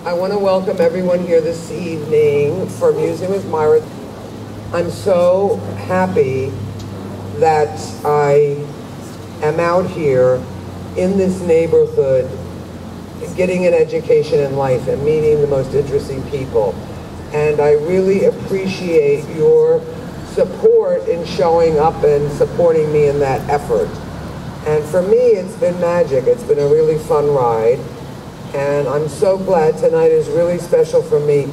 I want to welcome everyone here this evening for Musing with Myra. I'm so happy that I am out here in this neighborhood getting an education in life and meeting the most interesting people. And I really appreciate your support in showing up and supporting me in that effort. And for me, it's been magic. It's been a really fun ride. And I'm so glad tonight is really special for me.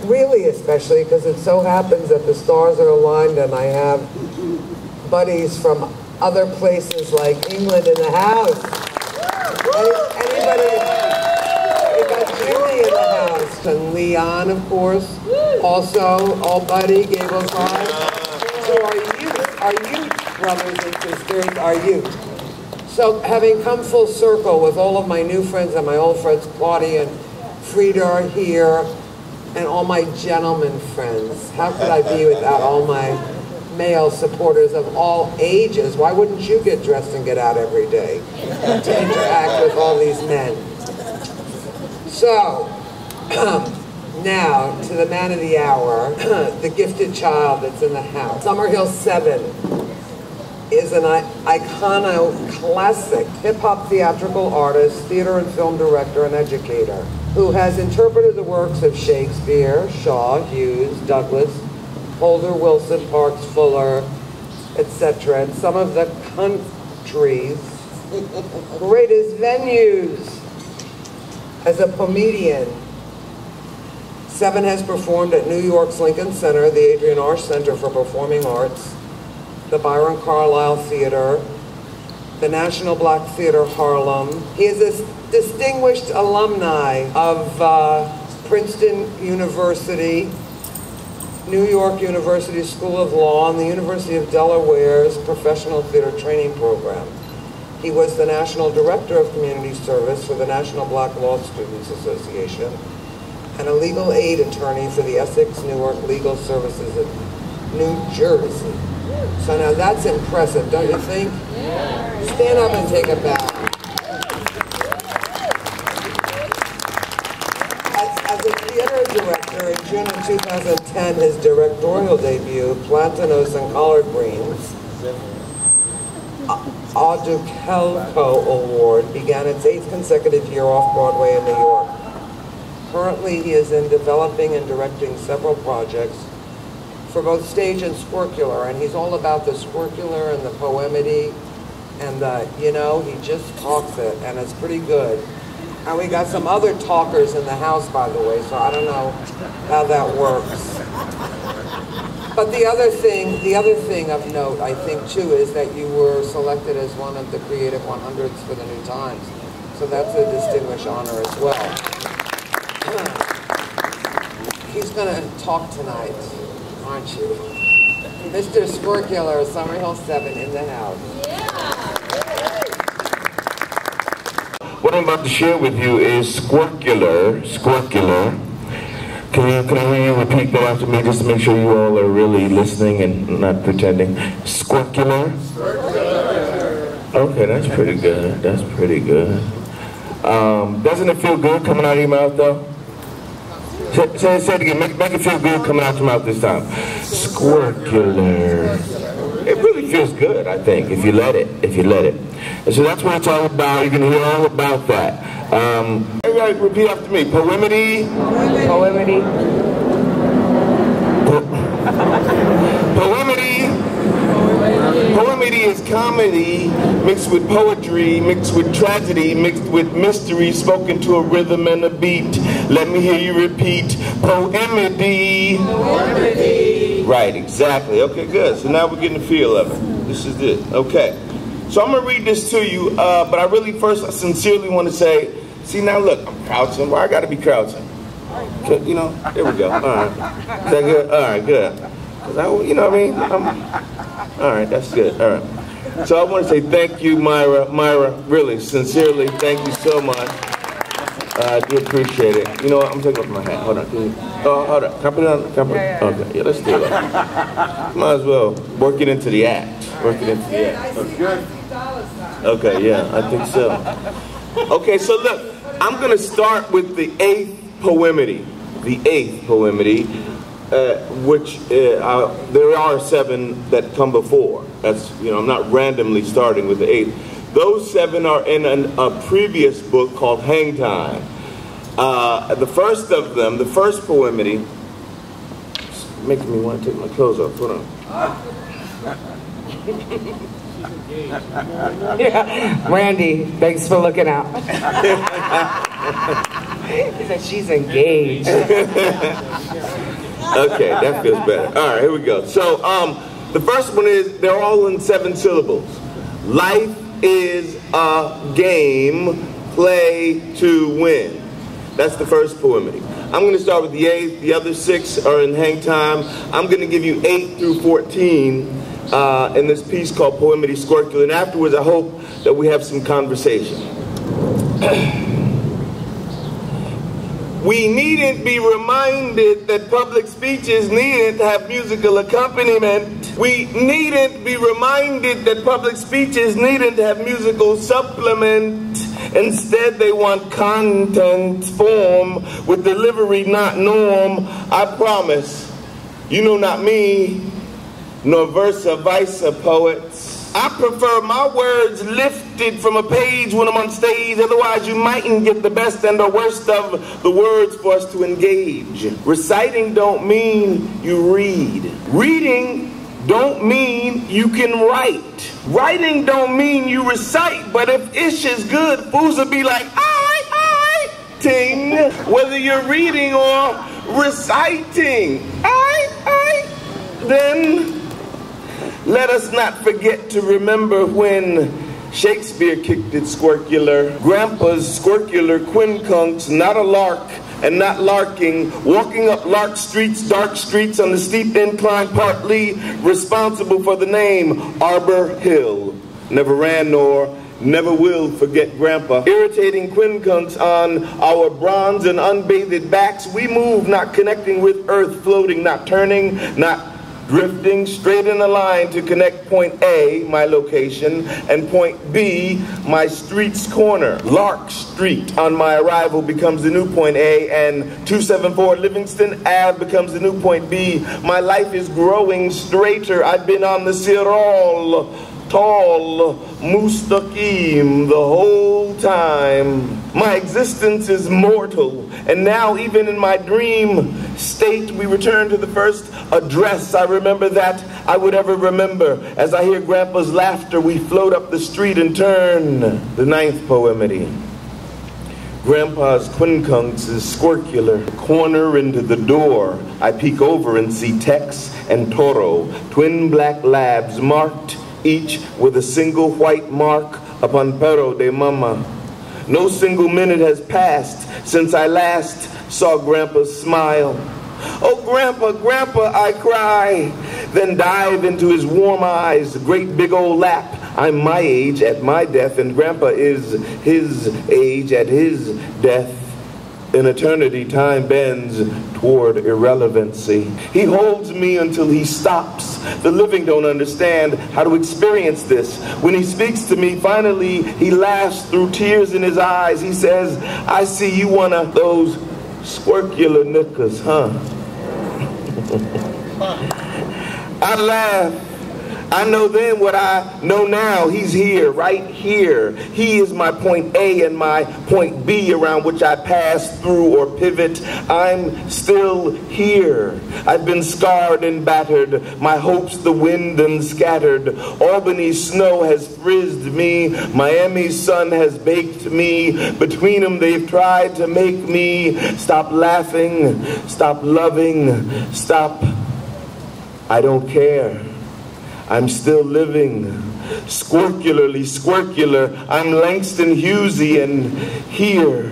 Really especially because it so happens that the stars are aligned and I have buddies from other places like England in the house. Anybody? We got Jimmy in the house. And Leon, of course. Also, old buddy, Gable's Live. So our youth brothers and sisters, our youth. So having come full circle with all of my new friends and my old friends, Claudia and Frida are here, and all my gentleman friends. How could I be without all my male supporters of all ages? Why wouldn't you get dressed and get out every day to interact with all these men? So, now to the man of the hour, the gifted child that's in the house. Summerhill 7 is an iconoclastic hip-hop theatrical artist, theater and film director, and educator who has interpreted the works of Shakespeare, Shaw, Hughes, Douglas, Holder, Wilson, Parks, Fuller, etc., and some of the country's greatest venues. As a comedian, Seven has performed at New York's Lincoln Center, the Adrian Arch Center for Performing Arts, the Byron Carlisle Theater, the National Black Theater Harlem. He is a distinguished alumni of Princeton University, New York University School of Law, and the University of Delaware's Professional Theater Training Program. He was the National Director of Community Service for the National Black Law Students Association and a legal aid attorney for the Essex Newark Legal Services of New Jersey. So now that's impressive, don't you think? Stand up and take a bow. As a theater director, in June of 2010, his directorial debut, Plantanos and Collard Greens, Audukelco Award, began its 8th consecutive year off-Broadway in New York. Currently, he is in developing and directing several projects for both stage and squircular, and he's all about the squircular and the poemedy, and you know, he just talks it, and it's pretty good. And we got some other talkers in the house, by the way, so I don't know how that works. But the other thing of note, I think, too, is that you were selected as one of the Creative 100s for the New Times, so that's a distinguished honor as well. He's going to talk tonight, aren't you? Mr. Squircular, Summerhill 7 in the house. What I'm about to share with you is squircular. Can I hear you repeat that after me just to make sure you all are really listening and not pretending? Squircular? Okay, that's pretty good. That's pretty good. Doesn't it feel good coming out of your mouth though? Say it again. Make it feel good coming out your mouth this time. Squircular. It really feels good, I think, if you let it. And so that's what it's all about. You're going to hear all about that. Everybody repeat after me. Poemedy. Poemedy. Poemedy. Poemedy is comedy mixed with poetry, mixed with tragedy, mixed with mystery, spoken to a rhythm and a beat. Let me hear you repeat. Poemedy. Poemedy. Right, exactly. Okay, good. So now we're getting the feel of it. This is it. Okay. So I'm going to read this to you, but I really first, I sincerely want to say, see now look, I'm crouching. Why I got to be crouching? You know, there we go. All right. Is that good? All right, good. You know what I mean? All right, that's good. All right. So I want to say thank you, Myra. Myra, really, sincerely, thank you so much. I do appreciate it. You know what? I'm taking off my hat. Hold on. Hold on. Can I put it on? Can I put it? Okay. Yeah, let's do that. Might as well work it into the act. Work it into the act. Okay. Okay, yeah, I think so. Okay, so look, I'm going to start with the 8th poemedy, the 8th poemedy, which there are 7 that come before. That's, I'm not randomly starting with the 8th. Those 7 are in a previous book called Hang Time. The first of them, the first poemedy, making me want to take my clothes off. Hold on. Yeah. Randy, thanks for looking out. He said she's engaged. Okay, that feels better. All right, here we go. So, the first one is, they're all in 7 syllables. Life is a game, play to win. That's the first poemedy. I'm going to start with the 8th. The other 6 are in Hang Time. I'm going to give you 8 through 14 in this piece called Poemedy Squircular. And afterwards, I hope that we have some conversation. We needn't be reminded that public speeches needn't have musical accompaniment. We needn't be reminded that public speeches needn't have musical supplement. Instead, they want content form with delivery not norm. I promise, not me, nor versa versa poets. I prefer my words lifted from a page when I'm on stage, otherwise you mightn't get the best and the worst of the words for us to engage. Reciting don't mean you read. Reading don't mean you can write. Writing don't mean you recite, but if ish is good, fools will be like, I, ting, whether you're reading or reciting. Then let us not forget to remember when Shakespeare kicked it squircular. Grandpa's squircular quincunx, not a lark and not larking, walking up lark streets, dark streets on the steep incline, partly responsible for the name Arbor Hill. Never ran nor never will forget Grandpa. Irritating quincunx on our bronze and unbathed backs, we move, not connecting with earth, floating, not turning, not drifting, straight in a line to connect point A, my location, and point B, my street's corner. Lark Street on my arrival becomes the new point A, and 274 Livingston Ave becomes the new point B. My life is growing straighter. I've been on the Sirol, tall, mustaqim the whole time. My existence is mortal, and now even in my dream state we return to the first address I remember that I would ever remember. As I hear Grandpa's laughter, we float up the street and turn. The 9th poemedy. Grandpa's quincunx is squircular. Corner into the door, I peek over and see Tex and Toro, twin black labs marked each with a single white mark upon Perro de Mama. No single minute has passed since I last saw Grandpa's smile. Oh, Grandpa, Grandpa, I cry, then dive into his warm eyes, great big old lap. I'm my age at my death, and Grandpa is his age at his death. In eternity, time bends toward irrelevancy. He holds me until he stops. The living don't understand how to experience this. When he speaks to me, finally, he laughs through tears in his eyes. He says, I see you one of those squircular knickers, huh? I laugh. I know then what I know now. He's here, right here. He is my point A and my point B around which I pass through or pivot. I'm still here. I've been scarred and battered, my hopes the wind and scattered. Albany's snow has frizzed me, Miami's sun has baked me. Between them they've tried to make me stop laughing, stop loving, stop. I don't care. I'm still living, squircularly squircular. I'm Langston Hughesian here.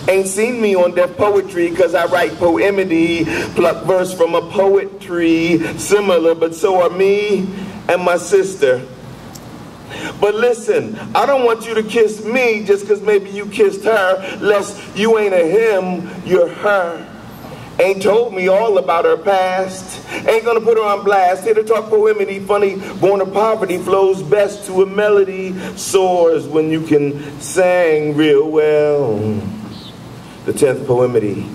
Ain't seen me on Def Poetry because I write poemedy, pluck verse from a poetry similar, but so are me and my sister. But listen, I don't want you to kiss me just because maybe you kissed her, lest you ain't a him, you're her. Ain't told me all about her past. Ain't gonna put her on blast. Here to talk poemedy, funny, born of poverty, flows best to a melody, soars when you can sing real well. The 10th poemedy.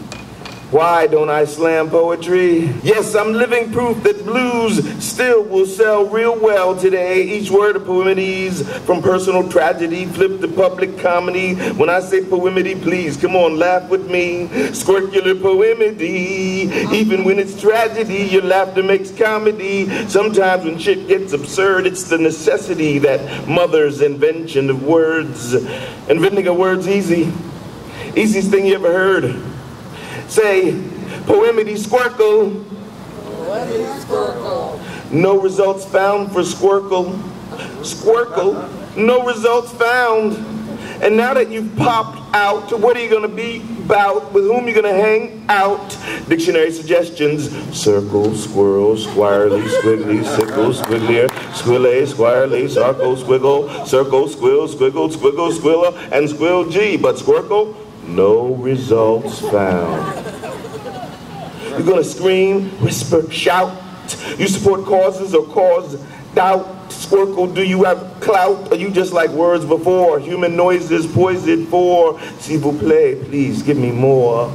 Why don't I slam poetry? Yes, I'm living proof that blues still will sell real well today. Each word of poemedies, from personal tragedy, flip to public comedy. When I say poemedy, please, come on, laugh with me. Squircular poemedy. Even when it's tragedy, your laughter makes comedy. Sometimes when shit gets absurd, it's the necessity that mother's invention of words. Inventing a word's easy. Easiest thing you ever heard. Say, poemedy squircle. Poemedy squircle. No results found for squircle. Squircle, no results found. And now that you've popped out, what are you going to be about? With whom are you going to hang out? Dictionary suggestions. Circle, squirrel, squirrely, squiggly, sickle, squigglier, squille, squirely, circle, squiggle, circle, squill, squiggle, squiggle, squilla, and squill G. But squircle, no results found. You're gonna scream, whisper, shout. You support causes or cause doubt. Squircle, do you have clout? Are you just like words before? Human noises poisoned for. S'il vous plaît, please give me more.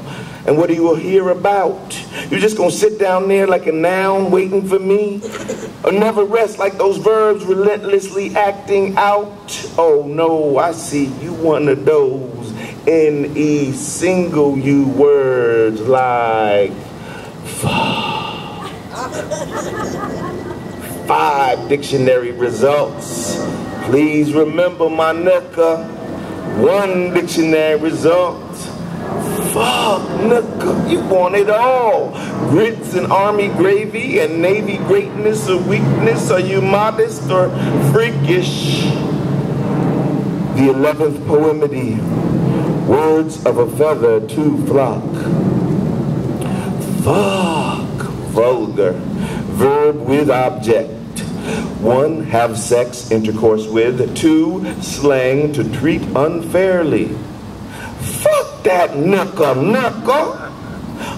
And what do you hear about? You're just gonna sit down there like a noun waiting for me? Or never rest like those verbs relentlessly acting out? Oh no, I see you one of those N-E single U words like fuck. 5 dictionary results. Please remember my nigga. 1 dictionary result. Fuck, nigga, you want it all. Grits and army gravy and navy greatness or weakness. Are you modest or freakish? The 11th poemedy. Words of a feather to flock. Fuck, vulgar. Verb with object. 1, have sex, intercourse with. 2, slang, to treat unfairly. Fuck that nicka, nicka.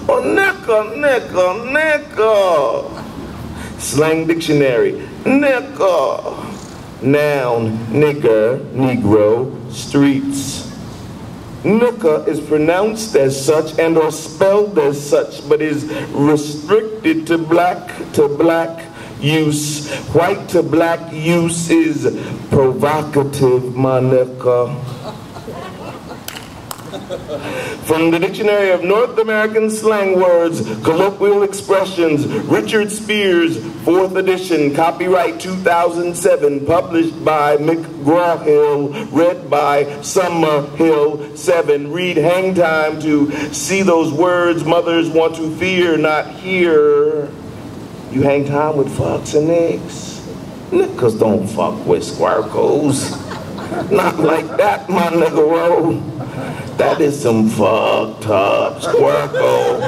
Oh, nicka, nicka, nicka. Slang dictionary. Nicka. Noun, nigger, negro, streets. Nicka is pronounced as such and or spelled as such, but is restricted to black use. White to black use is provocative, my nicka. From the Dictionary of North American Slang Words, Colloquial Expressions, Richard Spears, 4th edition, copyright 2007, published by McGraw-Hill, read by Summerhill 7. Read hang time to see those words mothers want to fear, not hear. You hang time with fucks and nicks. Niggas don't fuck with squircles. Not like that, my nigga. That is some fucked up squircle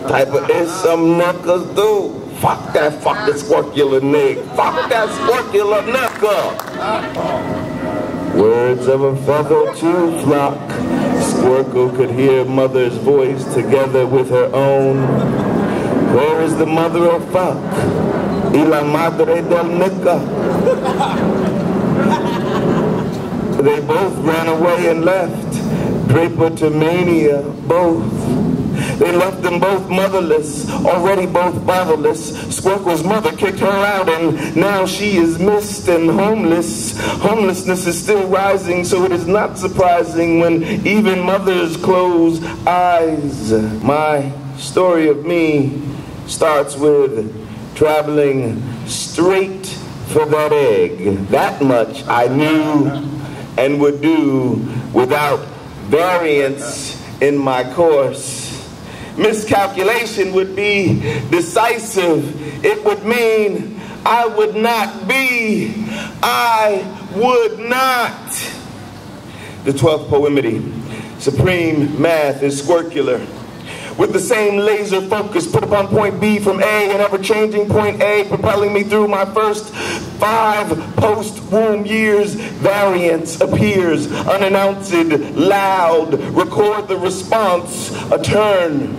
type of is some niggas do. Fuck that squircular nigga. Fuck that squircular nigga. Words of a feather to flock. Squircle could hear mother's voice together with her own. Where is the mother of fuck? Y la madre del nigga. They both ran away and left. Drapetomania, both. They left them both motherless, already both fatherless. Squircle's mother kicked her out and now she is missed and homeless. Homelessness is still rising, so it is not surprising when even mothers close eyes. My story of me starts with traveling straight for that egg. That much I knew and would do without variance in my course. Miscalculation would be decisive. It would mean I would not be. I would not. The 12th poemedy. Supreme math is squircular. With the same laser focus put upon point B from A, an ever-changing point A, propelling me through my first 5 post-womb years. Variance appears, unannounced, loud. Record the response, a turn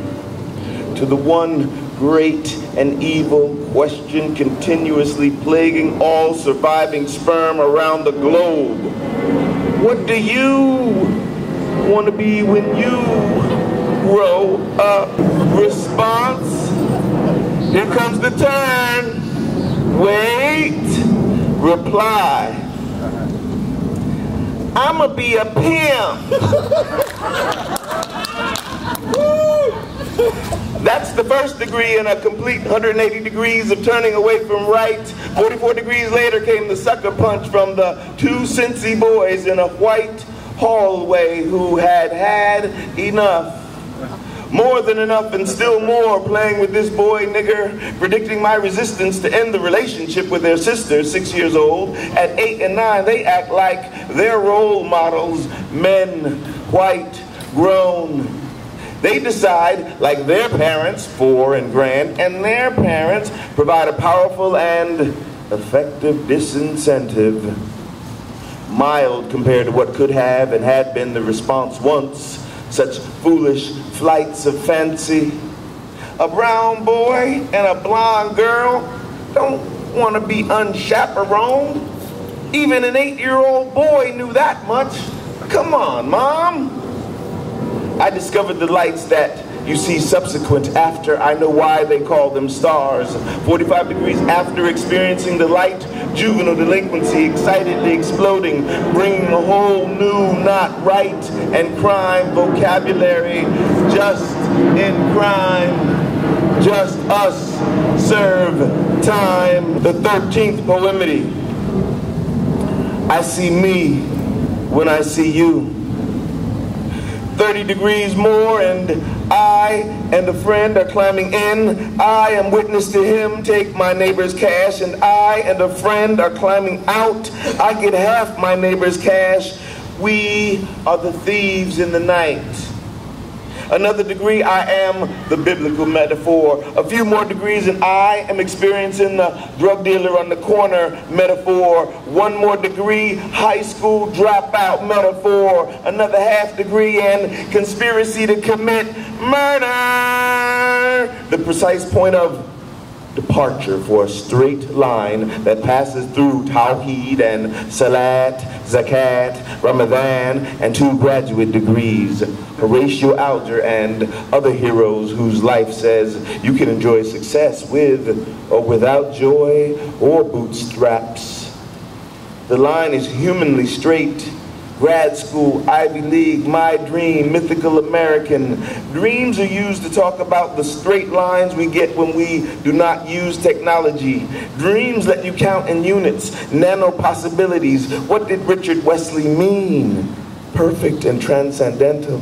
to the one great and evil question continuously plaguing all surviving sperm around the globe. What do you wanna be when you grow up? Response, here comes the turn. Wait, reply, I'ma be a pimp. That's the first degree in a complete 180 degrees of turning away from right. 44 degrees later came the sucker punch from the two Cincy boys in a white hallway who had had enough. More than enough and still more, playing with this boy nigger, predicting my resistance to end the relationship with their sister, 6 years old. At 8 and 9, they act like their role models, men, white, grown. They decide, like their parents, 4 and grand, and their parents provide a powerful and effective disincentive. Mild compared to what could have and had been the response once. Such foolish flights of fancy. A brown boy and a blonde girl don't want to be unchaperoned. Even an 8-year-old boy knew that much. Come on, Mom. I discovered the lights that you see subsequent after. I know why they call them stars. 45 degrees after experiencing the light, juvenile delinquency excitedly exploding, bringing a whole new not right and crime vocabulary. Just in crime, just us serve time. The 13th poemity. I see me when I see you. 30 degrees more and I and a friend are climbing in. I am witness to him take my neighbor's cash, and I and a friend are climbing out. I get half my neighbor's cash. We are the thieves in the night. Another degree, I am the biblical metaphor. A few more degrees and I am experiencing the drug dealer on the corner metaphor. One more degree, high school dropout metaphor. Another half degree and conspiracy to commit murder. The precise point of departure for a straight line that passes through Tawheed and Salat, Zakat, Ramadan, and 2 graduate degrees, Horatio Alger and other heroes whose life says you can enjoy success with or without joy or bootstraps. The line is humanly straight. Grad school, Ivy League, my dream, mythical American. Dreams are used to talk about the straight lines we get when we do not use technology. Dreams let you count in units, nano possibilities. What did Richard Wesley mean? Perfect and transcendental.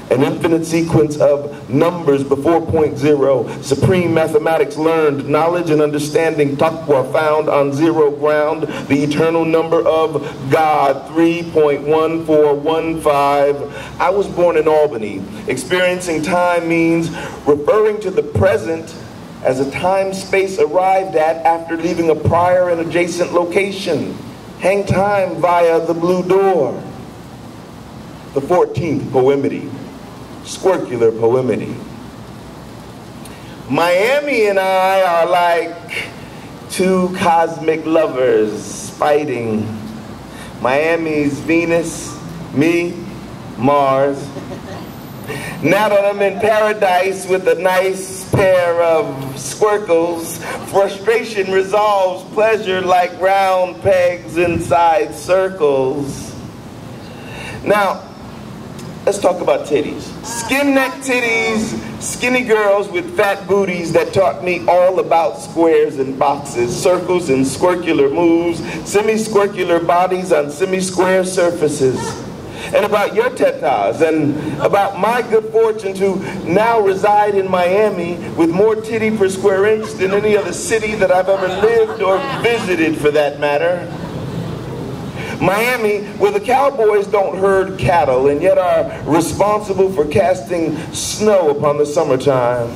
An infinite sequence of numbers before point zero. Supreme mathematics learned. Knowledge and understanding. Taqwa found on zero ground. The eternal number of God. 3.1415. I was born in Albany. Experiencing time means referring to the present as a time-space arrived at after leaving a prior and adjacent location. Hang time via the blue door. The 14th poemity. Squircular poemity. Miami and I are like 2 cosmic lovers fighting. Miami's Venus, me, Mars. Now that I'm in paradise with a nice pair of squircles, frustration resolves pleasure like round pegs inside circles. Now, let's talk about titties. Skin neck titties, skinny girls with fat booties that taught me all about squares and boxes, circles and squircular moves, semi-squircular bodies on semi-square surfaces. And about your tetas, and about my good fortune to now reside in Miami with more titty per square inch than any other city that I've ever lived or visited for that matter. Miami, where the cowboys don't herd cattle and yet are responsible for casting snow upon the summertime.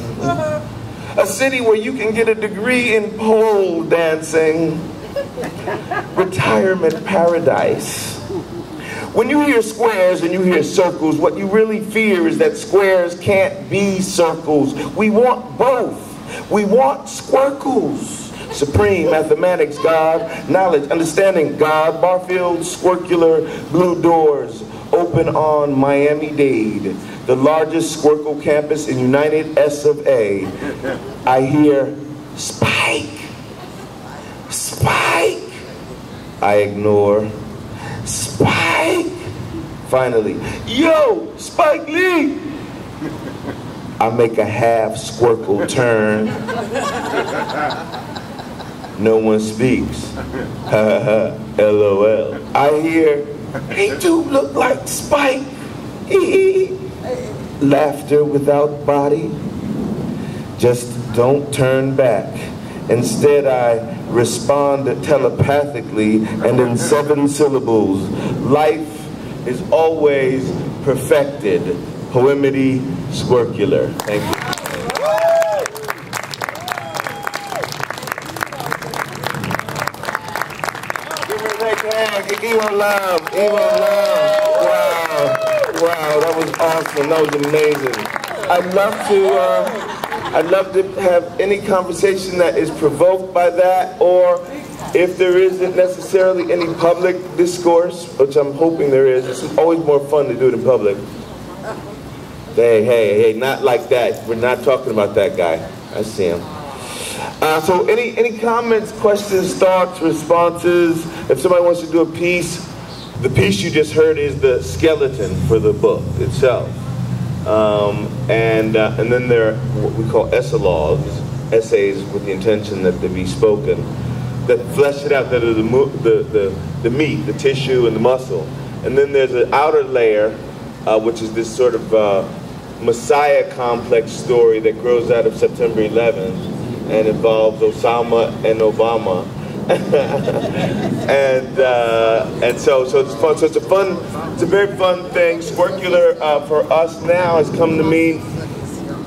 A city where you can get a degree in pole dancing. Retirement paradise. When you hear squares and you hear circles, what you really fear is that squares can't be circles. We want both. We want squircles. Supreme mathematics, God, knowledge, understanding, God, Barfield, squircular, blue doors. open on Miami-Dade, the largest Squircle campus in United S of A. I hear, Spike, Spike. I ignore, Spike. Finally, yo, Spike Lee. I make a half Squircle turn. No one speaks. LOL. I hear, he do look like Spike. Laughter without body. Just don't turn back. Instead, I respond telepathically and in 7 syllables. Life is always perfected. Poemity Squircular. Thank you. Give her love. Wow, that was awesome. That was amazing. I'd love to have any conversation that is provoked by that, or if there isn't necessarily any public discourse, which I'm hoping there is. It's always more fun to do it in public. Hey, not like that. We're not talking about that guy. I see him. So any comments, questions, thoughts, responses? If somebody wants to do a piece, the piece you just heard is the skeleton for the book itself. And then there are what we call essays, essays with the intention that they be spoken, that flesh it out, that are the meat, the tissue, and the muscle. And then there's an outer layer, which is this sort of Messiah complex story that grows out of September 11th. And involves Osama and Obama, and so it's fun. So it's a very fun thing. Squircular for us now has come to mean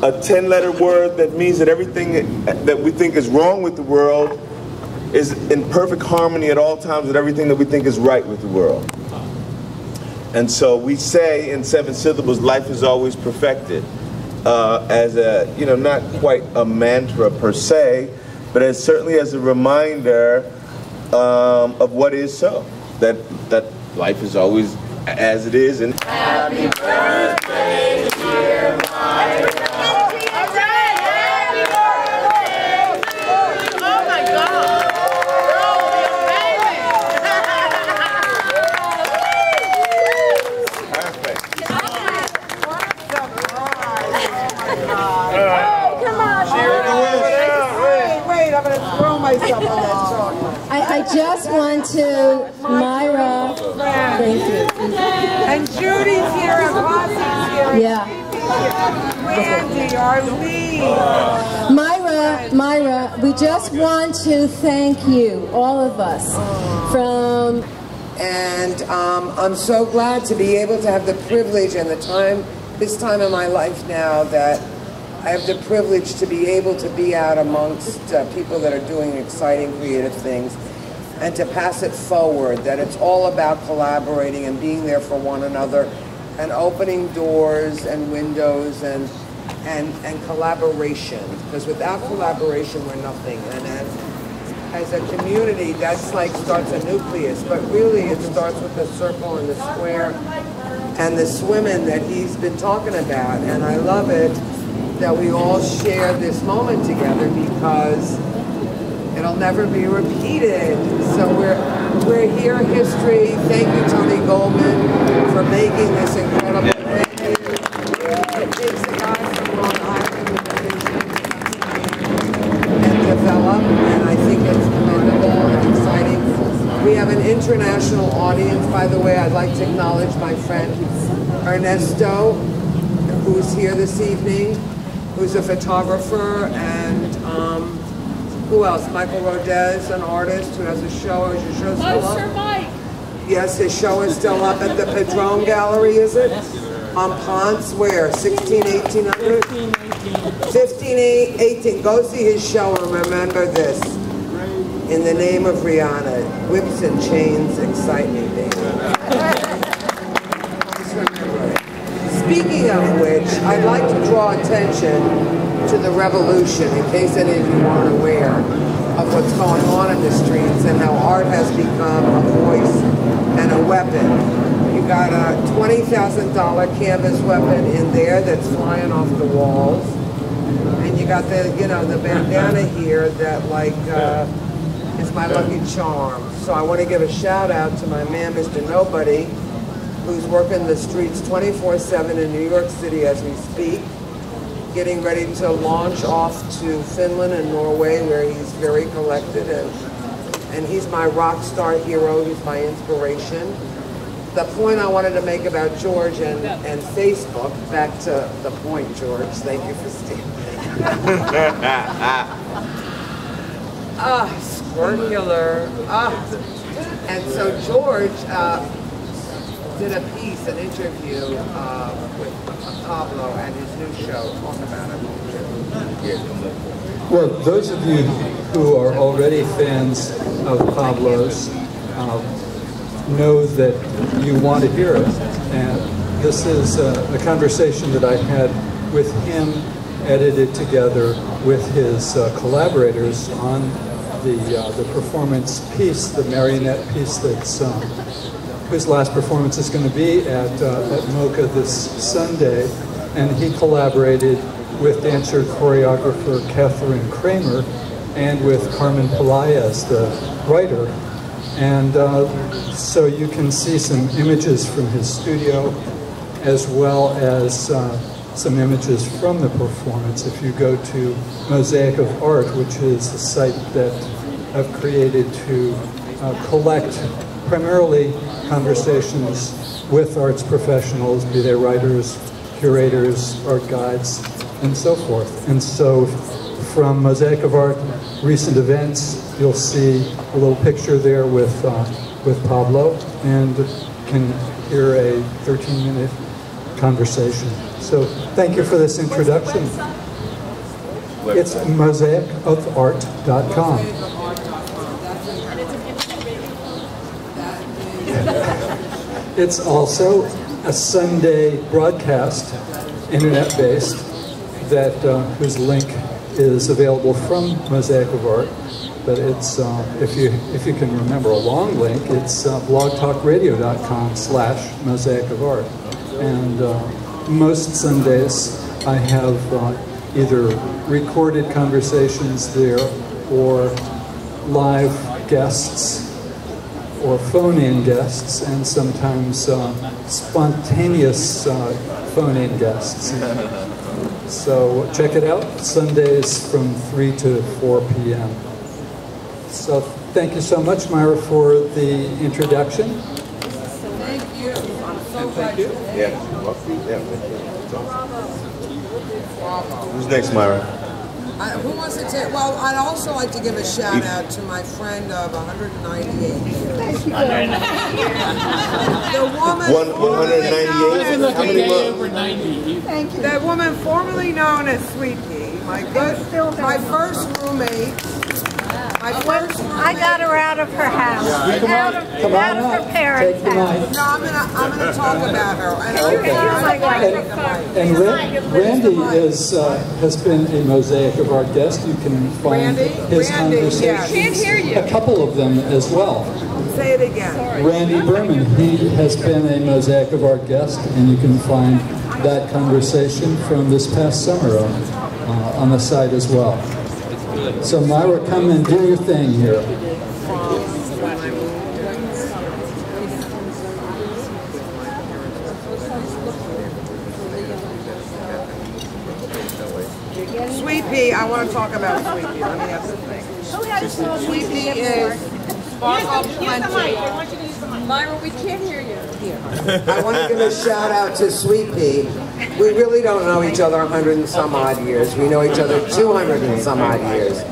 a 10-letter word that means that everything that we think is wrong with the world is in perfect harmony at all times with everything that we think is right with the world. And so we say in 7 syllables, life is always perfected. As a, not quite a mantra per se, but certainly as a reminder of what is so. That life is always as it is. And happy birthday, dear Myra. Oh my God. Wait, I'm going to throw myself on that song. I just want to, Myra, thank you. And Judy's here, and Rosie's here. Yeah. Randy, Arlene. Myra, we just want to thank you, all of us, from... And I'm so glad to be able to have the privilege and this time in my life now that I have the privilege to be able to be out amongst people that are doing exciting, creative things, and to pass it forward, that it's all about collaborating and being there for one another, and opening doors and windows and collaboration. Because without collaboration, we're nothing. And as a community, that's like starts a nucleus, but really it starts with the circle and the square and the swimming that he's been talking about. And I love it that we all share this moment together because it'll never be repeated. So we're here in history. Thank you, Tony Goldman, for making this incredible venue. It takes a guy from Long Island and develop, and I think it's commendable and exciting. We have an international audience, by the way. I'd like to acknowledge my friend Ernesto, who's here this evening, who's a photographer, and who else? Michael Rodez, an artist who has a show. Is your show still up? Sir Mike. Yes, his show is still up at the Padron Gallery, is it? On Ponce, where? 1800? 1518. Go see his show and remember this. In the name of Rihanna, whips and chains excite me, baby. Just remember it. Speaking of which, I'd like to draw attention to the revolution, in case any of you aren't aware of what's going on in the streets and how art has become a voice and a weapon. You got a $20,000 canvas weapon in there that's flying off the walls. And you got the, you know, the bandana here that like is my lucky charm. So I want to give a shout out to my man, Mr. Nobody, who's working the streets 24/7 in New York City as we speak, getting ready to launch off to Finland and Norway, where he's very collected, and he's my rock star hero. He's my inspiration. The point I wanted to make about George and Facebook, back to the point, George. Thank you for standing. Squircular. And so George did a piece, an interview with Pablo and his new show. Talk about it. Well, those of you who are already fans of Pablo's know that you want to hear it. And this is a conversation that I had with him, edited together with his collaborators on the performance piece, the marionette piece that's whose last performance is going to be at MoCA this Sunday, and he collaborated with dancer choreographer Catherine Kramer and with Carmen Pelaez, the writer. And so you can see some images from his studio as well as some images from the performance. If you go to Mosaic of Art, which is a site that I've created to collect primarily conversations with arts professionals, be they writers, curators, art guides, and so forth. And so from Mosaic of Art recent events, you'll see a little picture there with Pablo, and can hear a 13-minute conversation. So thank you for this introduction. It's mosaicofart.com. It's also a Sunday broadcast, internet-based, that whose link is available from Mosaic of Art. But it's if you can remember a long link, it's blogtalkradio.com/Mosaic of Art. And most Sundays I have either recorded conversations there or live guests or phone-in guests, and sometimes spontaneous phone-in guests. So check it out, Sundays from 3 to 4 p.m. So thank you so much, Myra, for the introduction. Thank you. I'm so glad you. Yeah. Who's next, Myra? Who wants to take? Well, I'd also like to give a shout out to my friend of 198 years. Thank you. The woman. 198. How many months? Over 90. Thank you. That woman formerly known as Sweet Pea, my first roommate. I got her out of her house. Out of her parents' house. No, I'm gonna talk about her. And Randy has been a Mosaic of Art guest. You can find his conversations. Yeah. Can't hear you. A couple of them as well. Say it again. Randy Berman, he has been a Mosaic of Art guest, and you can find that conversation from this past summer on the site as well. So Myra, come and do your thing here. Sweet Pea, I want to talk about Sweet Pea. Let me have the thing. Sweet Pea is Sparkle Plenty. Myra, we can't hear you. I want to give a shout out to Sweet Pea. We really don't know each other 100 and some odd years. We know each other 200 and some odd years.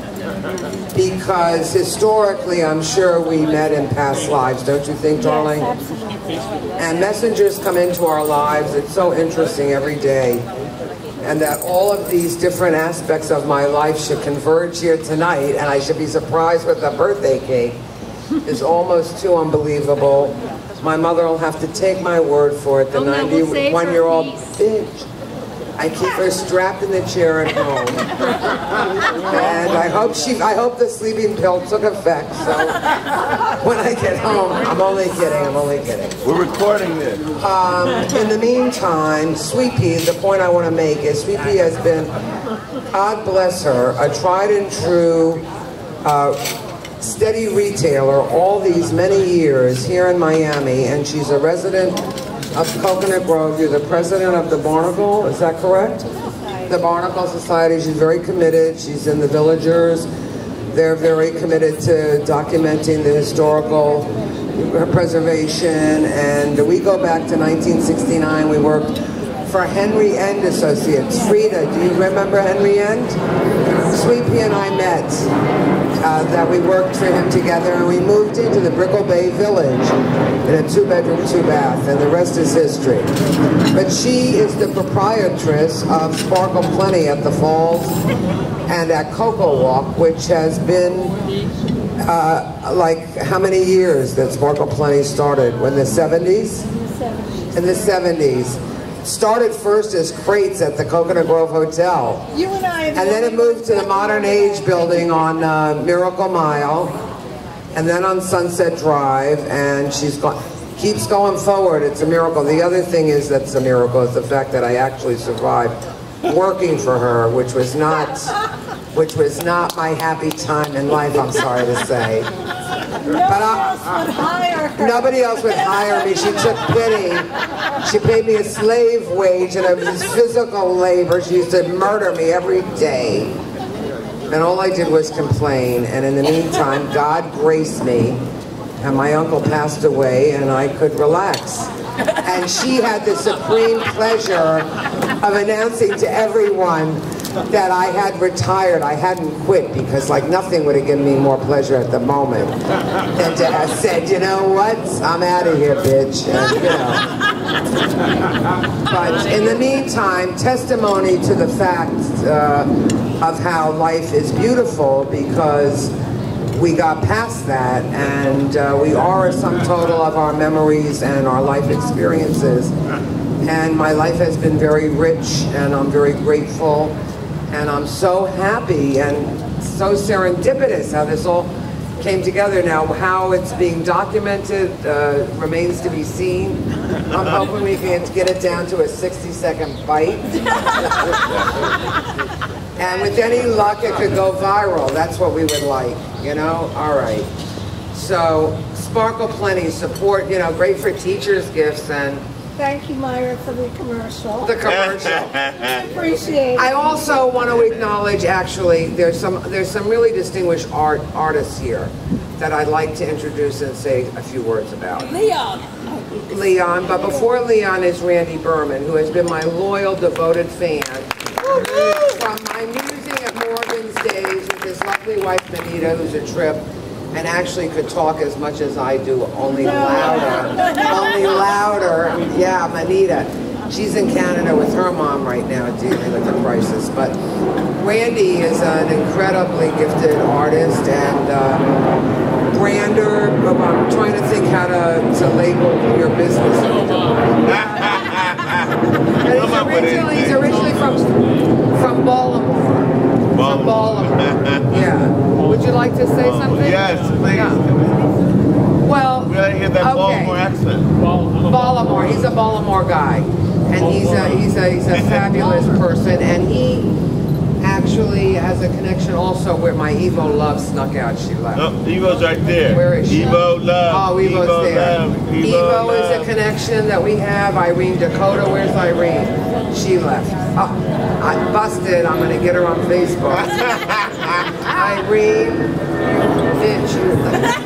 Because historically, I'm sure we met in past lives, don't you think, darling? Yes, absolutely. And messengers come into our lives. It's so interesting every day. And that all of these different aspects of my life should converge here tonight, and I should be surprised with a birthday cake is almost too unbelievable. My mother will have to take my word for it, the 91-year-old bitch. I keep her strapped in the chair at home. And I hope the sleeping pill took effect, so when I get home, I'm only kidding. We're recording this. In the meantime, Sweet Pea, the point I want to make is Sweet Pea has been, God bless her, a tried and true steady retailer all these many years here in Miami, and she's a resident of Coconut Grove. You're the president of the Barnacle, is that correct? The Barnacle Society. She's very committed. She's in the Villagers. They're very committed to documenting the historical preservation, and we go back to 1969. We worked for Henry End Associates. Frida, do you remember Henry End? Sweet Pea and I met, that we worked for him together, and we moved into the Brickell Bay Village in a 2-bedroom, 2-bath, and the rest is history. But she is the proprietress of Sparkle Plenty at the Falls and at Cocoa Walk, which has been like how many years that Sparkle Plenty started? When the 70s? In the 70s. Started first as crates at the Coconut Grove Hotel. You and I. And then it moved to the Modern Age building on Miracle Mile, and then on Sunset Drive, and keeps going forward. It's a miracle. The other thing is that's a miracle is the fact that I actually survived working for her, which was not my happy time in life, I'm sorry to say. Nobody else would hire me. She took pity. She paid me a slave wage, and it was physical labor. She used to murder me every day. And all I did was complain. And in the meantime, God graced me, and my uncle passed away, and I could relax. And she had the supreme pleasure of announcing to everyone that I had retired. I hadn't quit, because like nothing would have given me more pleasure at the moment than to have said, you know what, I'm out of here, bitch. And, you know. But in the meantime, testimony to the fact of how life is beautiful, because we got past that, and we are a sum total of our memories and our life experiences. And my life has been very rich, and I'm very grateful. And I'm so happy and so serendipitous how this all came together. Now, how it's being documented remains to be seen. I'm hoping we can get it down to a 60-second bite. And with any luck, it could go viral. That's what we would like, you know? All right. So, Sparkle Plenty, support, you know, great for teachers' gifts, and thank you, Myra, for the commercial. The commercial. I appreciate it. I also want to acknowledge, actually, there's some really distinguished artists here that I'd like to introduce and say a few words about. Leon, but before Leon is Randy Berman, who has been my loyal, devoted fan from my Musing at Morgan's days with his lovely wife, Manita, who's a trip, and actually could talk as much as I do, only louder. Only louder. Yeah, Manita. She's in Canada with her mom right now dealing with the crisis. But Randy is an incredibly gifted artist and brander. I'm trying to think how to label your business. He's originally from Baltimore. From Baltimore. Yeah. Would you like to say something? Yes, please. Yeah. Well, we gotta hear that Baltimore accent. Baltimore. He's a Baltimore guy, and he's a fabulous person, and he actually has a connection also where my Evo Love snuck out. She left. Oh, Evo's right there. Where is she? Evo Love. Oh, Evo's there. Love. Evo is a connection that we have. Irene Dakota. Where's Irene? She left. Oh, I busted. I'm gonna get her on Facebook. Irene, bitch, you left.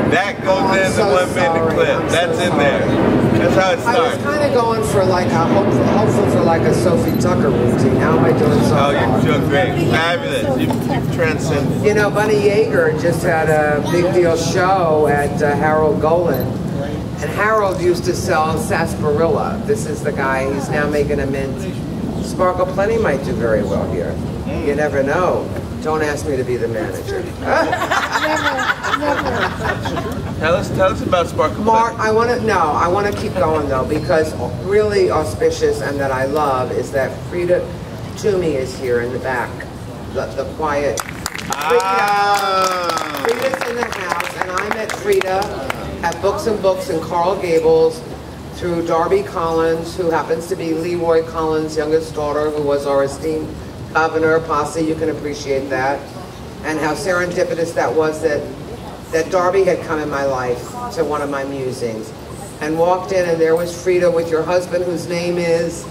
That goes in the 1 minute clip. That's in there. That's how it starts. I was kind of going for like a hopeful for like a Sophie Tucker routine. How am I doing so far? Oh, you're doing great. Fabulous. You've transcended. You know, Bunny Yeager just had a big deal show at Harold Golan. And Harold used to sell sarsaparilla. This is the guy. He's now making a mint. Sparkle Plenty might do very well here. You never know. Don't ask me to be the manager. Never. Tell us about Sparkle. Mark, I want to keep going though, because really auspicious and that I love is that Frida Toomey is here in the back, the quiet. Frida's in the house, and I met Frida at Books and Books in Coral Gables through Darby Collins, who happens to be Leroy Collins' youngest daughter, who was our esteemed governor. Posse, you can appreciate that. And how serendipitous that was that Darby had come in my life to one of my musings and walked in, and there was Frida with your husband, whose name is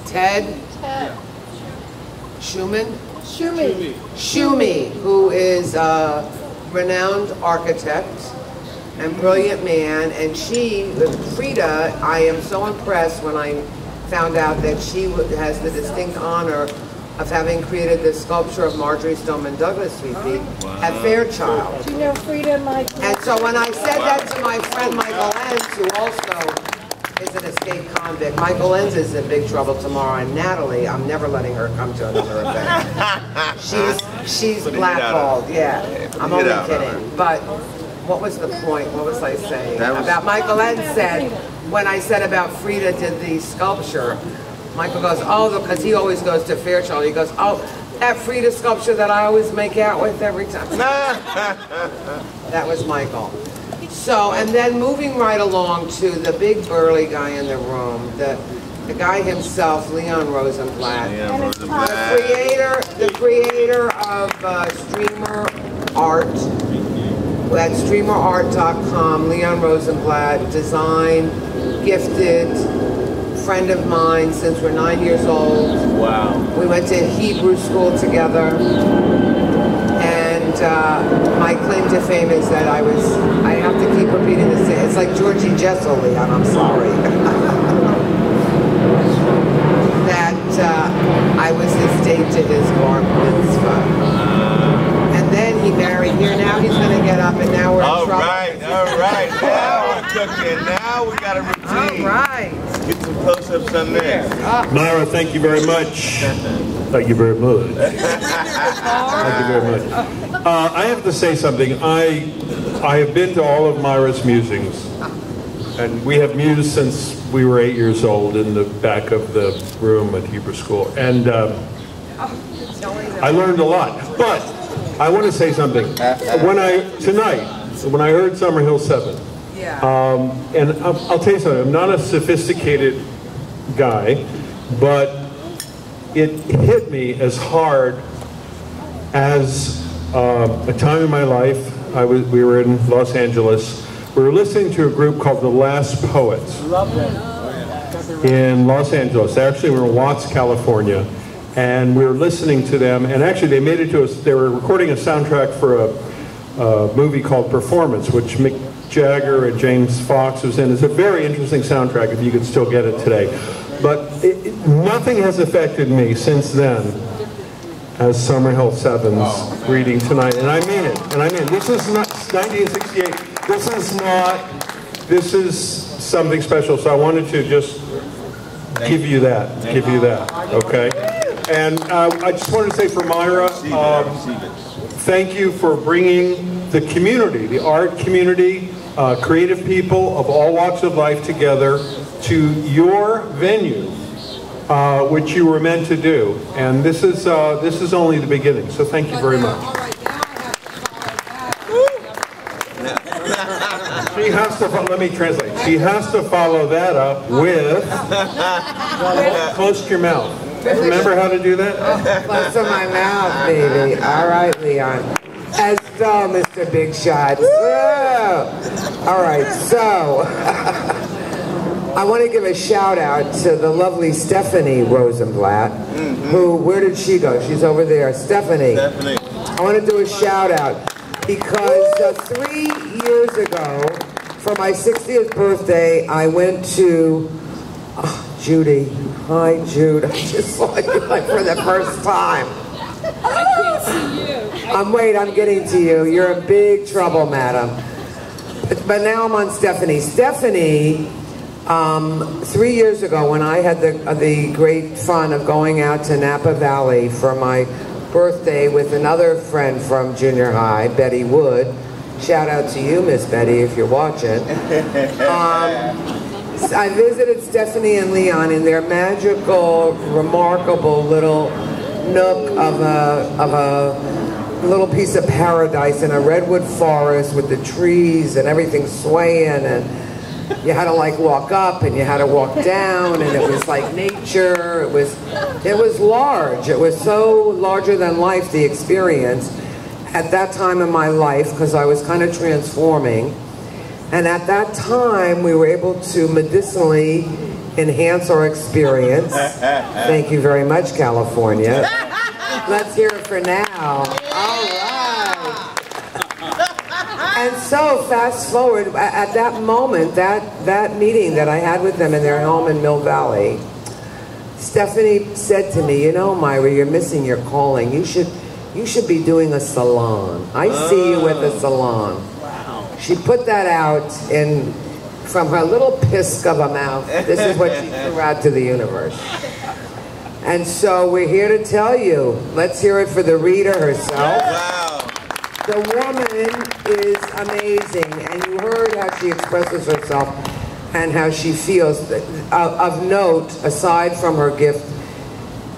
Ted Schumann? Shumi, who is a renowned architect and brilliant man. And Frida, I am so impressed when I found out that she has the distinct honor of having created the sculpture of Marjorie Stoneman Douglas, sweet pea, at Fairchild. Do you know Frida and Michael? And so when I said that to my friend Michael Enns, who also is an escaped convict, Michael Enns is in big trouble tomorrow, and Natalie, I'm never letting her come to another event. She's blackballed, yeah. I'm only kidding. But what was the point? What was I saying? About Michael Enns said, when I said about Frida did the sculpture, Michael goes, oh, because he always goes to Fairchild. He goes, oh, that Frida sculpture that I always make out with every time. That was Michael. So, and then moving right along to the big burly guy in the room, the guy himself, Leon Rosenblatt. The creator of Streamer Art. That's streamerart.com. Leon Rosenblatt, design, gifted, friend of mine since we're 9 years old. Wow. We went to Hebrew school together. And my claim to fame is that I have to keep repeating the same. It's like Georgie Jessel, Leon, I'm sorry. That I was his date to his bar mitzvah. And then he married here. Now he's going to get up, and now we're in trouble. All right. Now we're cooking. Now we got a routine. All right. Let's get some close-ups on this. Myra, thank you very much. Thank you very much. Thank you very much. I have to say something. I have been to all of Myra's musings, and we have mused since we were 8 years old in the back of the room at Hebrew School, and I learned a lot. But I want to say something. When I heard Summerhill 7, and I'll tell you something. I'm not a sophisticated guy, but it hit me as hard as a time in my life. We were in Los Angeles. We were listening to a group called The Last Poets in Los Angeles. Actually, we were in Watts, California, and we were listening to them. And actually, they made it to us. They were recording a soundtrack for a movie called Performance, which Mick Jagger and James Fox was in. It's a very interesting soundtrack if you could still get it today. But nothing has affected me since then as Summerhill 7's reading tonight. And I mean it. And I mean, this is not 1968. This is something special. So I wanted to just give you that. Okay? And I just wanted to say for Myra, thank you for bringing the community, the art community, creative people of all walks of life together to your venue, which you were meant to do. And this is only the beginning. So thank you very much. She has to, let me translate. She has to follow that up with, close to your mouth. Remember how to do that? Close to my mouth, baby. All right, Leon. As so, Mr. Big Shot. All right, so I want to give a shout out to the lovely Stephanie Rosenblatt, who, where did she go? She's over there. Stephanie. I want to do a shout out because 3 years ago, for my 60th birthday, I went to Judy. Hi, Jude. I just saw you like for the first time. I can't see you. I'm getting to you. You're in big trouble, madam. But now I'm on Stephanie. Stephanie, 3 years ago when I had the great fun of going out to Napa Valley for my birthday with another friend from junior high, Betty Wood, Shout out to you, Miss Betty, if you're watching. I visited Stephanie and Leon in their magical, remarkable little nook of a little piece of paradise in a redwood forest with the trees and everything swaying, and you had to like walk up and you had to walk down, and it was like nature. It was large. It was so larger than life, the experience at that time in my life, because I was kind of transforming. And at that time, we were able to medicinally enhance our experience. Thank you very much, California. Let's hear it for now. All right. And so, fast forward, at that moment, that meeting that I had with them in their home in Mill Valley, Stephanie said to me, you know, Myra, you're missing your calling. You should be doing a salon. I see you with a salon. She put that out from her little pisk of a mouth. This is what she threw out to the universe. And so we're here to tell you. Let's hear it for the reader herself. Wow. The woman is amazing, and you heard how she expresses herself and how she feels. Of note, aside from her gift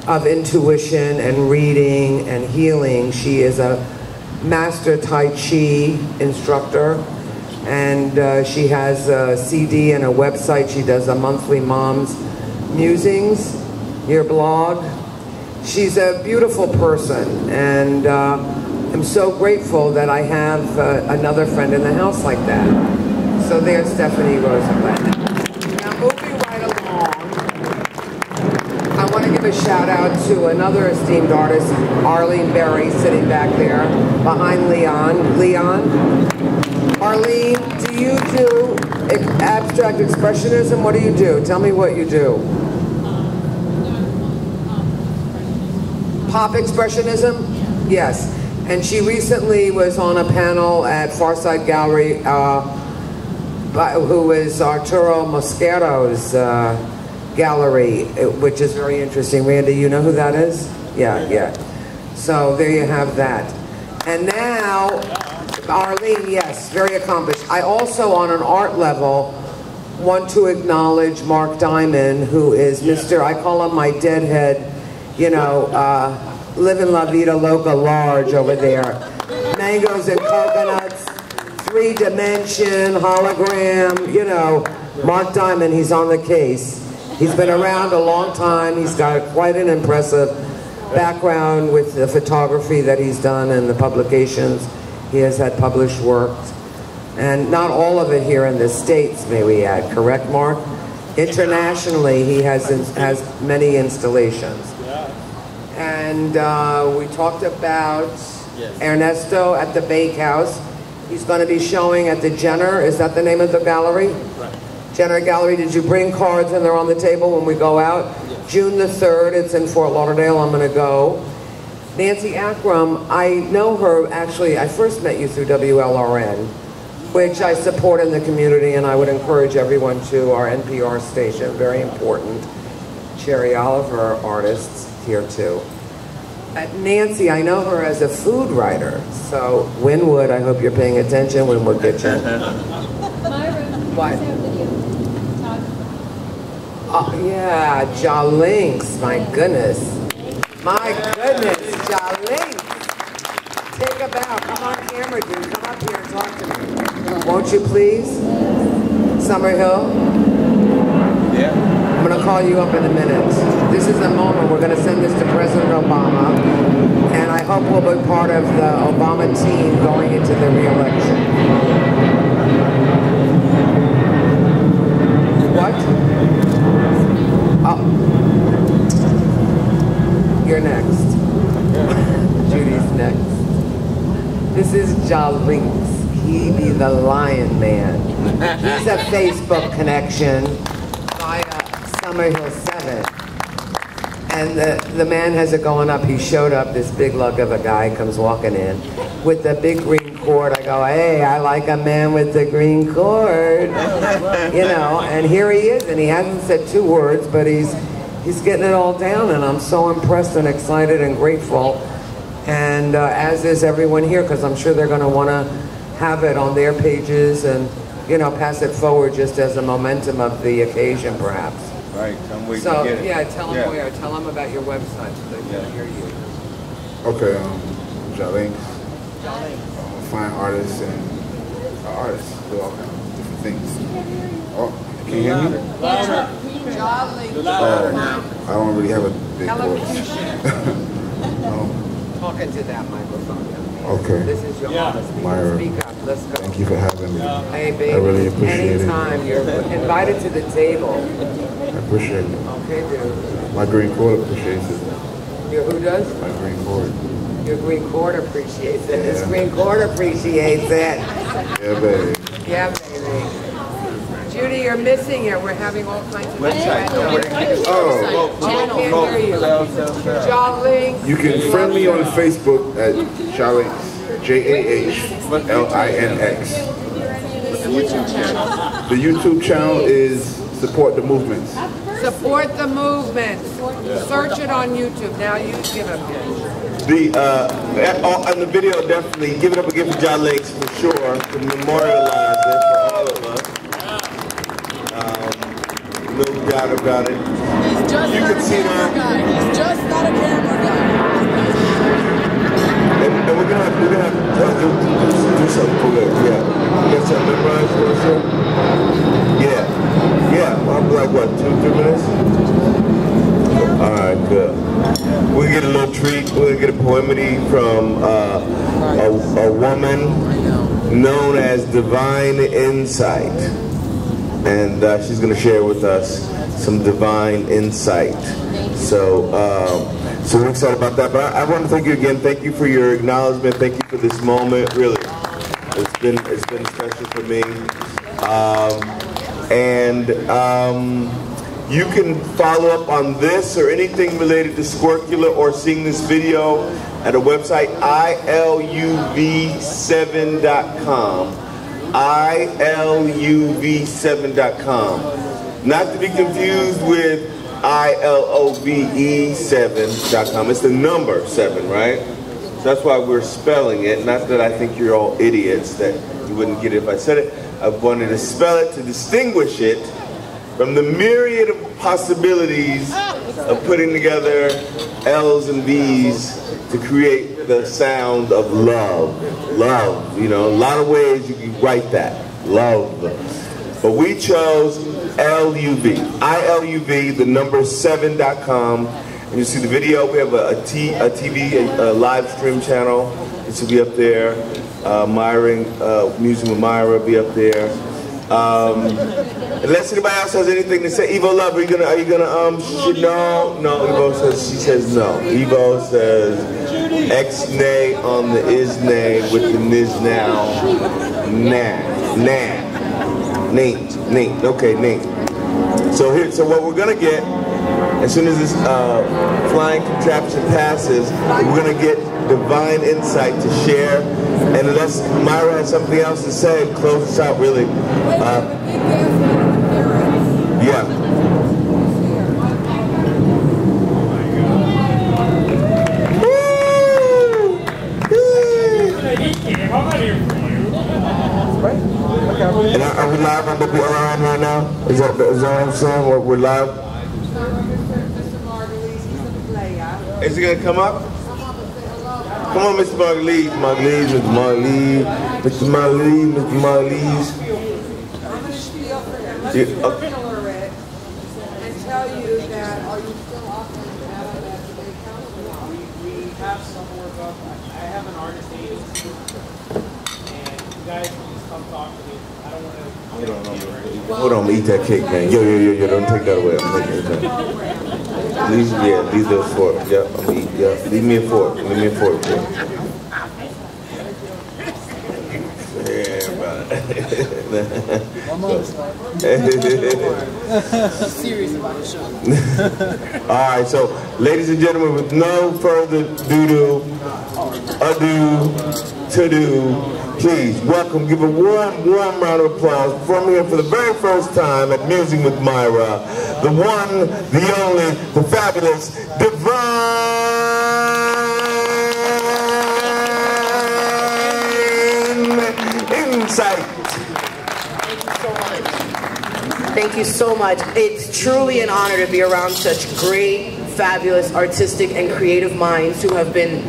of intuition and reading and healing, she is a master Tai Chi instructor, and she has a CD and a website. She does a monthly Mom's Musings, your blog. She's a beautiful person, and I'm so grateful that I have another friend in the house like that. So there's Stephanie Rosenblatt. Now moving right along, I want to give a shout out to another esteemed artist, Arlene Berry, sitting back there behind Leon. Leon? Arlene, do you do abstract expressionism? What do you do? Tell me what you do. Pop expressionism? Yes. And she recently was on a panel at Farside Gallery, who is Arturo Mosquero's gallery, which is very interesting. Randy, you know who that is? Yeah. So there you have that. And now, Arlene, yes, very accomplished. I also, on an art level, want to acknowledge Mark Diamond, who is Mr., I call him my deadhead, you know, living La Vida Loca large over there. Mangoes and coconuts, 3-dimension, hologram, you know. Mark Diamond, he's on the case. He's been around a long time. He's got quite an impressive background with the photography that he's done and the publications. He has had published works. And not all of it here in the States, may we add. Correct, Mark? Internationally, he has many installations. And we talked about Ernesto at the Bakehouse. He's going to be showing at the Jenner. Is that the name of the gallery? Right. Jenner Gallery. Did you bring cards and they're on the table when we go out? Yes. June the 3rd. It's in Fort Lauderdale. I'm going to go. Nancy Akram, I know her, actually, I first met you through WLRN, which I support in the community, and I would encourage everyone to our NPR station. Very important. Cherry Oliver artists here too. Nancy, I know her as a food writer. So Wynwood, I hope you're paying attention. Wynwood Kitchen. Myra, what? Oh yeah, BYLINX. My goodness. My goodness, BYLINX. Take a bow. Come on camera, dude. Come up here and talk to me. Won't you please? Summerhill? Yeah. I'm going to call you up in a minute. This is a moment. We're going to send this to President Obama, and I hope we'll be part of the Obama team going into the re-election. What? Oh. You're next. Judy's next. This is BYLINX. He be the Lion Man. He's a Facebook connection via Summerhill 7. And the man has it going up. He showed up, this big lug of a guy comes walking in with the big green cord. I go, hey, I like a man with the green cord. You know, and here he is, and he hasn't said 2 words, but he's getting it all down, and I'm so impressed and excited and grateful. And as is everyone here, because I'm sure they're going to want to have it on their pages and, you know, pass it forward just as a momentum of the occasion, perhaps. Right, tell them where you So, can get it. yeah, tell them where. Tell them about your website so they can hear you. Okay, BYLINX. I'm a fine artist and an artist. Do all kinds of different things. Oh, can you hear me? I don't really have a big voice. Talking to that microphone. Okay. This is your honest. Myra, Speak up. Let's go. thank you for having me. Hey, baby. I really appreciate Anytime. You're invited to the table. I appreciate it. Okay, dude. My green cord appreciates it. Your who does? My green cord. Your green cord appreciates it. Yeah. This green cord appreciates it. Yeah, baby. Yeah, baby. Judy, you're missing it. We're having all kinds of Oh, I can't hear you. BYLINX. you can friend me on Facebook at BYLINX, JAHLINX. The YouTube channel is Support the Movements. Support the movement. Search it on YouTube. Now you give them On the video, definitely give it up again for BYLINX for sure, to memorialize it for all of us. No doubt about it. He's just You not can a see camera that. guy. He's just not a camera guy. And we're gonna have to do something for it. Yeah. You got something memorized for us? Yeah. Yeah. I'm like what, 2-3 minutes? All right, good. We'll get a little treat. We'll get a poemedy from a woman known as Divine Insight. And she's going to share with us some divine insight. So we're excited about that. But I want to thank you again. Thank you for your acknowledgement. Thank you for this moment. Really, it's been special for me. You can follow up on this or anything related to Squircula or seeing this video at a website, ILUV7.com. ILUV7.com. Not to be confused with ILOVE7.com. It's the number 7, right? So that's why we're spelling it. Not that I think you're all idiots that you wouldn't get it if I said it. I wanted to spell it to distinguish it from the myriad of possibilities of putting together L's and V's to create the sound of love. Love, you know, a lot of ways you can write that. Love. But we chose LUV. ILUV, the number 7.com. And you see the video. We have a TV, a live stream channel. This will be up there. Myra, Musing with Myra will be up there. Unless anybody else has anything to say. Evo Love, are you gonna no, Evo says, she says no. Evo says X-nay on the is-nay with the niz-now. Nate, okay, Nate. So what we're gonna get, as soon as this flying contraption passes, we're gonna get divine insight to share. And unless Myra has something else to say, close us out really. Yeah. And are we live on WLRN right now? Is that what I'm saying? We're live? Is it going to come up? Come on, Mr. Margulies. Mr. Margulies. I'm going to spiel for him. Let's do a alert and tell you that, are you still offering that on that today council? We have some work up. I have an artist agency, and you guys can just come talk to me. I don't want to. Hold on, eat that cake, man. Yo, don't take that away. I'm taking it back. Leave those fork. Yeah, leave me a fork. Leave me a fork. Serious about the show. Alright, so ladies and gentlemen, with no further ado, please welcome, give a warm round of applause from here for the very first time at Musing with Myra, the one, the only, the fabulous, divine Insight. Thank you so much. It's truly an honor to be around such great, fabulous, artistic, and creative minds who have been,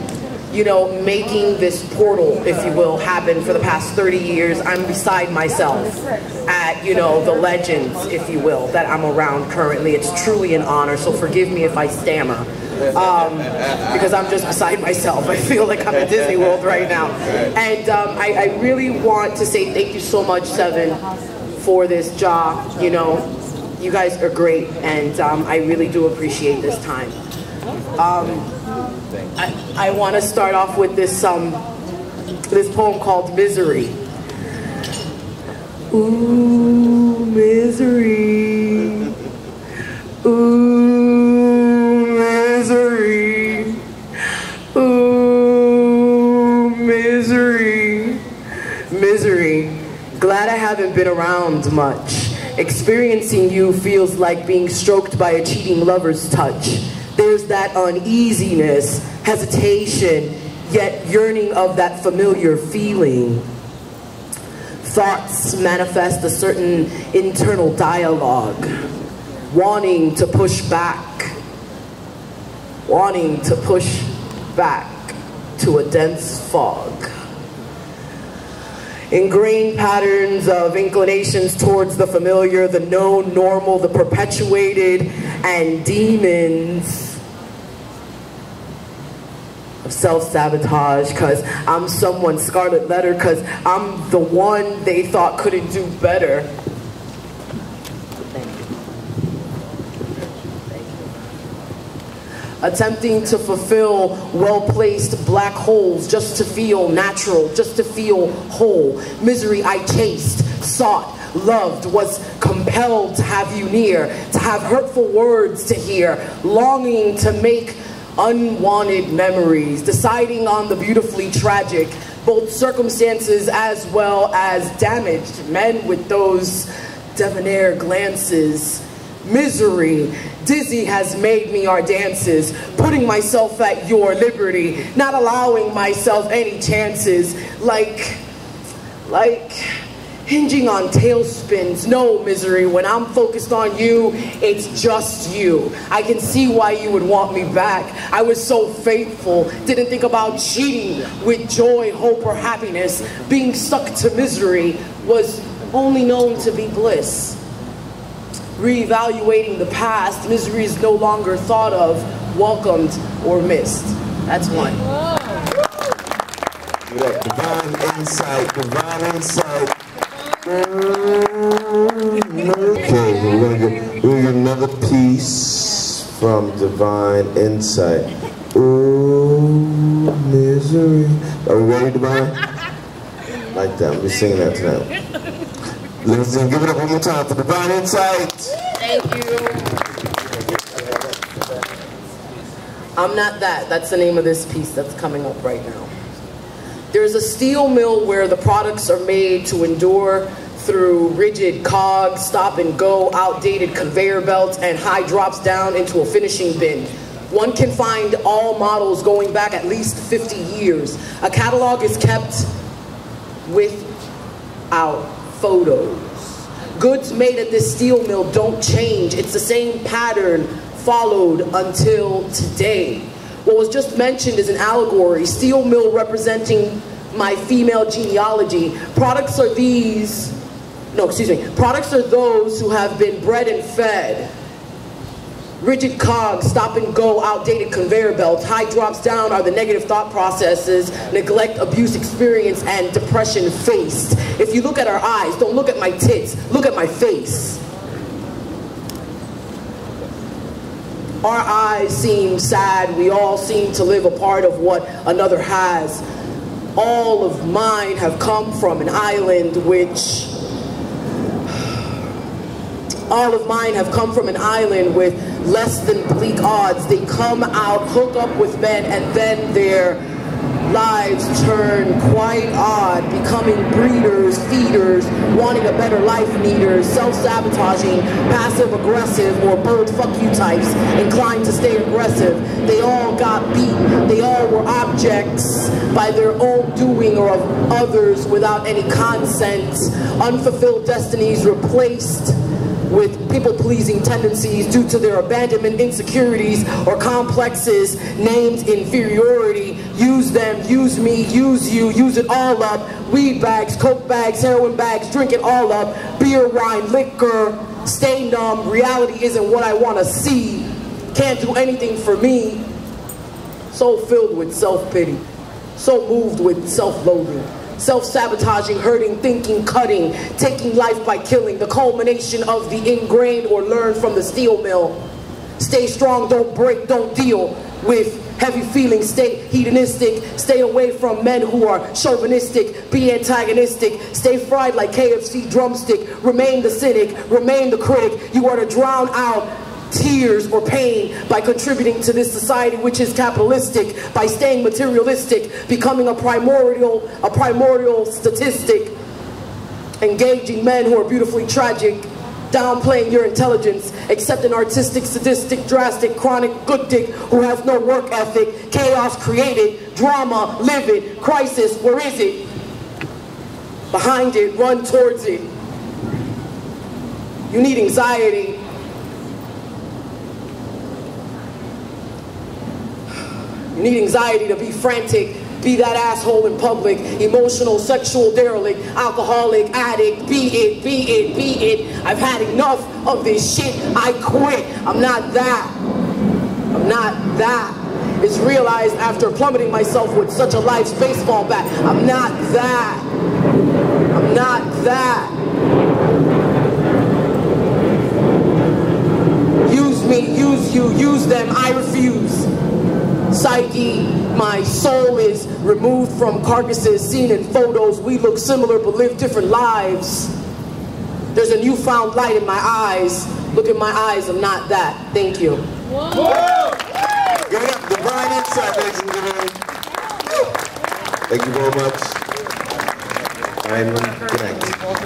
you know, making this portal, if you will, happen for the past 30 years. I'm beside myself at, you know, the legends, if you will, that I'm around currently. It's truly an honor, so forgive me if I stammer. Because I'm just beside myself. I feel like I'm at Disney World right now. And I really want to say thank you so much, Seven, for this job. You know, you guys are great, and I really do appreciate this time. I want to start off with this this poem called Misery. Ooh, misery. Ooh, misery. Ooh, misery. Misery. Glad I haven't been around much. Experiencing you feels like being stroked by a cheating lover's touch. There's that uneasiness, hesitation, yet yearning of that familiar feeling. Thoughts manifest a certain internal dialogue, wanting to push back to a dense fog. Ingrained patterns of inclinations towards the familiar, the known normal, the perpetuated, and demons of self-sabotage, because I'm someone's scarlet letter, because I'm the one they thought couldn't do better. Attempting to fulfill well-placed black holes just to feel natural, just to feel whole. Misery I chased, sought, loved, was compelled to have you near, to have hurtful words to hear, longing to make unwanted memories, deciding on the beautifully tragic, both circumstances as well as damaged men with those debonair glances. Misery, dizzy has made me our dances, putting myself at your liberty, not allowing myself any chances, like hinging on tailspins. No, misery, when I'm focused on you, it's just you. I can see why you would want me back. I was so faithful, didn't think about cheating with joy, hope, or happiness. Being stuck to misery was only known to be bliss. Reevaluating the past, misery is no longer thought of, welcomed, or missed. That's one. Divine insight, divine insight. Okay, we're gonna get another piece from Divine Insight. Ooh, misery. Are we ready, Divine? Like that. We're singing that tonight. Let's give it up one more time for Divine Insight. Thank you. I'm Not That. That's the name of this piece that's coming up right now. There's a steel mill where the products are made to endure through rigid cogs, stop and go, outdated conveyor belts, and high drops down into a finishing bin. One can find all models going back at least 50 years. A catalog is kept without photos. Goods made at this steel mill don't change. It's the same pattern followed until today. What was just mentioned is an allegory. Steel mill representing my female genealogy. Products are those who have been bred and fed. Rigid cogs, stop and go, outdated conveyor belts, high drops down are the negative thought processes, neglect, abuse experience, and depression faced. If you look at our eyes, don't look at my tits, look at my face. Our eyes seem sad, we all seem to live a part of what another has. All of mine have come from an island with less than bleak odds. They come out, hook up with men, and then they're lives turn quite odd, becoming breeders, feeders, wanting a better life needers, self-sabotaging, passive-aggressive, or bold fuck you types, inclined to stay aggressive. They all got beat. They all were objects by their own doing or of others without any consent. Unfulfilled destinies replaced with people-pleasing tendencies due to their abandonment, insecurities, or complexes named inferiority. Use them, use me, use you, use it all up. Weed bags, coke bags, heroin bags, drink it all up. Beer, wine, liquor, stay numb. Reality isn't what I want to see. Can't do anything for me. So filled with self-pity. So moved with self-loathing. Self-sabotaging, hurting, thinking, cutting, taking life by killing, the culmination of the ingrained or learned from the steel mill. Stay strong, don't break, don't deal with heavy feelings, stay hedonistic, stay away from men who are chauvinistic, be antagonistic, stay fried like KFC drumstick, remain the cynic, remain the critic. You are to drown out tears or pain by contributing to this society which is capitalistic, by staying materialistic, becoming a primordial statistic, engaging men who are beautifully tragic, downplaying your intelligence, accepting artistic, sadistic, drastic, chronic, good dick who has no work ethic, chaos created, drama, live it, crisis, where is it? Behind it, run towards it. You need anxiety. You need anxiety to be frantic, be that asshole in public, emotional, sexual derelict, alcoholic, addict, be it, be it, be it. I've had enough of this shit, I quit. I'm not that. I'm not that. It's realized after plummeting myself with such a life's baseball bat. I'm not that. I'm not that. Use me, use you, use them, I refuse. Psyche, my soul is removed from carcasses seen in photos. We look similar but live different lives. There's a newfound light in my eyes. Look in my eyes, I'm not that. Thank you. Whoa. Give it up, the BYLINX, ladies and gentlemen. Thank you very much. And good night.